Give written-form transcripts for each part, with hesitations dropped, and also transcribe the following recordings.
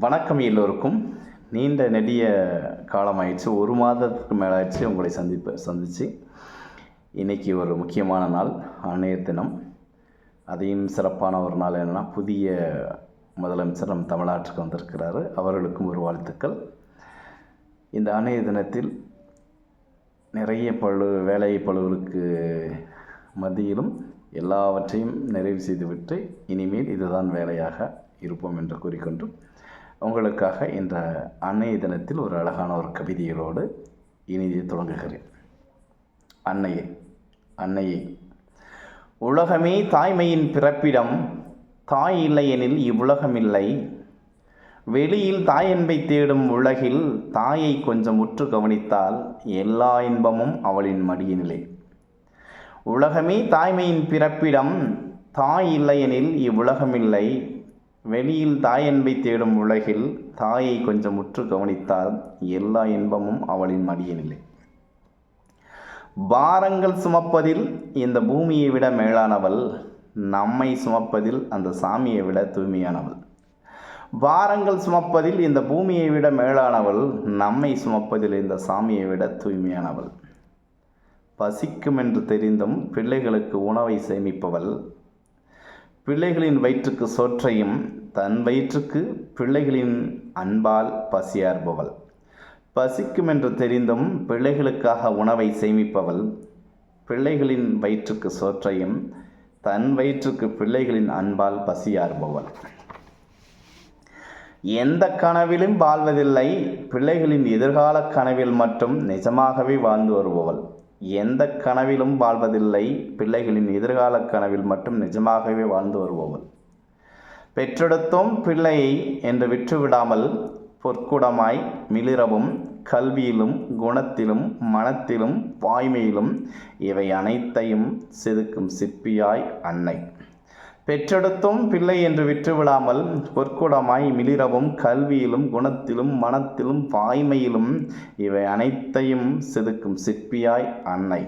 வணக்கம் எல்லோருக்கும். நீண்ட நெடிய காலமாயிடுச்சு, ஒரு மாதத்துக்கு மேலே ஆயிடுச்சு உங்களை சந்தித்து. இன்றைக்கி ஒரு முக்கியமான நாள், அன்னையர் தினம். அதையும் சிறப்பான ஒரு நாள். என்னென்னா, புதிய முதலமைச்சர் நம் தமிழ்நாட்டுக்கு வந்திருக்கிறாரு. அவர்களுக்கும் ஒரு வாழ்த்துக்கள். இந்த அன்னையர் தினத்தில் நிறைய வேலை பளுவுகளுக்கு மத்தியிலும் எல்லாவற்றையும் நிறைவு செய்துவிட்டு இனிமேல் இதுதான் வேலையாக இருப்போம் என்று கூறிக்கொண்டு உங்களுக்காக இந்த அன்னைய தினத்தில் ஒரு அழகான ஒரு கவிதைகளோடு இனிதே தொடங்குகிறேன். அன்னையே, உலகமே தாய்மையின் பிறப்பிடம், தாய் இல்லையெனில் இவ்வுலகமில்லை. வெளியில் தாயன்பை தேடும் உலகில் தாயை கொஞ்சம் உற்று கவனித்தால் எல்லா இன்பமும் அவளின் மடியினிலே. உலகமே தாய்மையின் பிறப்பிடம், தாய் இல்லையெனில் இவ்வுலகமில்லை. வெளியில் தாயன்பை தேடும் உலகில் தாயை கொஞ்சம் உற்று கவனித்தால் எல்லா இன்பமும் அவளின் மடியினில்லை. பாரங்கள் சுமப்பதில் இந்த பூமியை விட மேலானவள், நம்மை சுமப்பதில் அந்த சாமியை விட தூய்மையானவள். பாரங்கள் சுமப்பதில் இந்த பூமியை விட மேலானவள், நம்மை சுமப்பதில் இந்த சாமியை விட தூய்மையானவள். பசிக்கும் என்று தெரிந்தும் பிள்ளைகளுக்கு உணவை சேமிப்பவள், பிள்ளைகளின் வயிற்றுக்கு சோற்றையும் தன் வயிற்றுக்கு பிள்ளைகளின் அன்பால் பசியார்பவள். பசிக்கும் என்று தெரிந்தும் பிள்ளைகளுக்காக உணவை சேமிப்பவள், பிள்ளைகளின் வயிற்றுக்கு சோற்றையும் தன் வயிற்றுக்கு பிள்ளைகளின் அன்பால் பசியார்பவள். எந்த கனவிலும் வாழ்வதில்லை, பிள்ளைகளின் எதிர்கால கனவில் மட்டும் நிஜமாகவே வாழ்ந்து வருபவள். எந்த கனவிலும் வாழ்வதில்லை, பிள்ளைகளின் எதிர்கால கனவில் மட்டும் நிஜமாகவே வாழ்ந்து வருபவள். பெற்றெடுத்தோம் பிள்ளையை என்று விற்றுவிடாமல் பொற்குடமாய் மிளிரவும், கல்வியிலும் குணத்திலும் மனத்திலும் வாய்மையிலும் இவை அனைத்தையும் செதுக்கும் சிற்பியாய் அன்னை. பெற்றெடுத்தோம் பிள்ளை என்று விற்றுவிடாமல் பொற்குடமாய் மிளிரவும், கல்வியிலும் குணத்திலும் மனத்திலும் வாய்மையிலும் இவை அனைத்தையும் செதுக்கும் சிற்பியாய் அன்னை.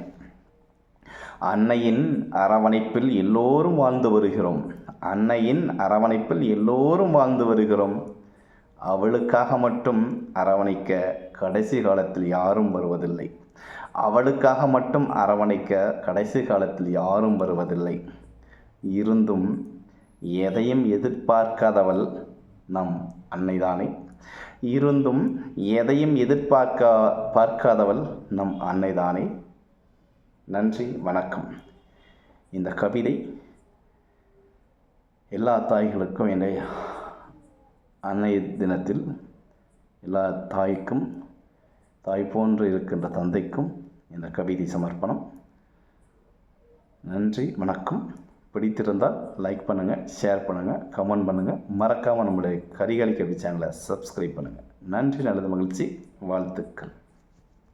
அன்னையின் அரவணைப்பில் எல்லோரும் வாழ்ந்து வருகிறோம். அன்னையின் அரவணைப்பில் எல்லோரும் வாழ்ந்து வருகிறோம். அவளுக்காக மட்டும் அரவணைக்க கடைசி காலத்தில் யாரும் வருவதில்லை. அவளுக்காக மட்டும் அரவணைக்க கடைசி காலத்தில் யாரும் வருவதில்லை. இருந்தும் எதையும் எதிர்பார்க்காதவள் நம் அன்னைதானே. இருந்தும் எதையும் பார்க்காதவள் நம் அன்னைதானே. நன்றி, வணக்கம். இந்த கவிதை எல்லா தாய்களுக்கும், என்னுடைய அன்னை தினத்தில் எல்லா தாய்க்கும், தாய் போன்று இருக்கின்ற தந்தைக்கும் இந்த கவிதை சமர்ப்பணம். நன்றி, வணக்கம். பிடித்திருந்தால் லைக் பண்ணுங்கள், ஷேர் பண்ணுங்கள், கமெண்ட் பண்ணுங்கள். மறக்காமல் நம்முடைய கரிகாலி கவி சேனலை சப்ஸ்கிரைப் பண்ணுங்கள். நன்றி, நல்லது, மகிழ்ச்சி, வாழ்த்துக்கள்.